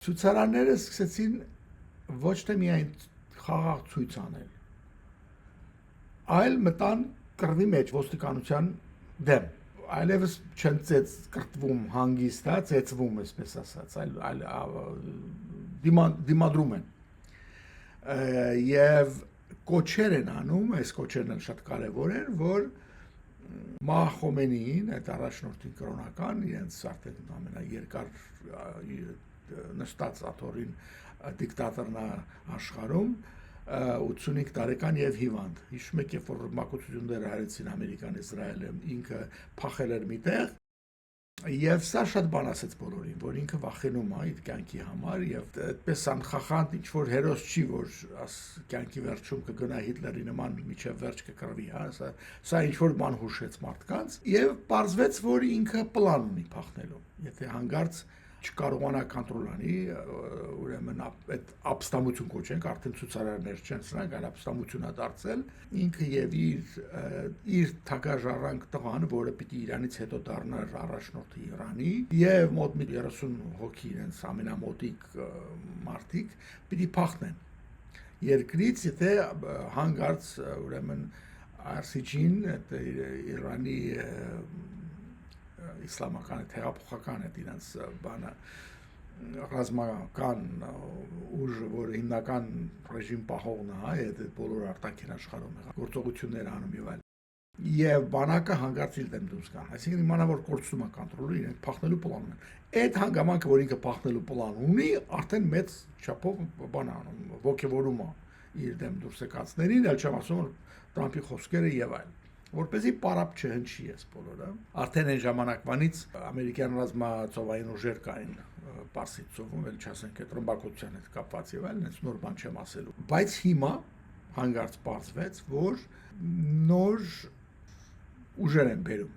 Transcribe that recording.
Ցուցարարները սկսեցին ոչ թե միայն խաղաղ ցույց անել, այլ մտան կռվի մեջ ոստիկանության դեմ, այլևս չեն կրթվում հանգիստ, ծեծվում, այսպես ասած, այլ դիմադրում են եւ կոչեր են անում, այս կոչերն են շատ կարեւոր են, որ Մահ Խոմեյնիին, այդ առաջնորդին կրոնական, իրենց արդեն ամենաերկար նստած աթոռին դիկտատորն աշխարհում 85 տարեկան եւ հիվանդ։ Հիշում եք, երբ որ մակուցությունները հարեցին Ամերիկան, Իսրայելը, ինքը փախել էր միտեղ եւ սա շատ բան ասեց բոլորին, որ ինքը վախենում է իր կյանքի համար եւ այդպես անխախանդ ինչ որ հերոս չի, որ կյանքի վերջում կգնա Հիտլերի նման միջև վերջ կկրվի, սա ինչ որ բան հուշեց մարդկանց եւ պարզվեց, որ ինքը պլան ունի փախնելու, եթե հանգարց չկարողանա կոնտրոլ անի, ուրեմն այդ ապստամություն կոչենք, արդեն ցուցարարներ չեն սրանք, այլ ապստամություն է դարձել, ինքը եւ իր թագաժառանգ տղան, որը պիտի իրանից հետո դառնար առաջնորդը Իրանի, եւ մոտ 30 հոգի իրենց ամենամոտիկ մարդիկ պիտի փախնեն երկրից, եթե հանգարց ուրեմն RCG-ն, Իրանի իսլամական թեղափոխական այդ իրենց բանը ռազմական ուժը, որ հիմնական ռեժիմ պահողն է, այդ բոլոր արտաքին աշխարհում գործողություններ անում եւ այլ։ Եվ բանակը հանգարց իր դեմ դուրս գան, այսինքն իմանա, որ կորցնում է կոնտրոլը, իրենք փախնելու պլան ունեն։ Այդ հանգամանքը, որ ինքը փախնելու պլան ունի, արդեն մեծ չափով բան անում, ոգևորում է իր դեմ դուրս եկածներին, ել չեմ ասում, որ Տրամփի խոսքերը եւ այլ, որպեսզի պարապ չհնչի այս բոլորը։ Արդեն այն ժամանակվանից ամերիկյան ռազմածովային ուժեր կային Պարսից ծովում, ել չասենք այդ ռմբակոծության հետ կապված եւ այլն, այս նոր բան չեմ ասելու։ Բայց հիմա հանգարց պարզվեց, որ նոր ուժեր են բերում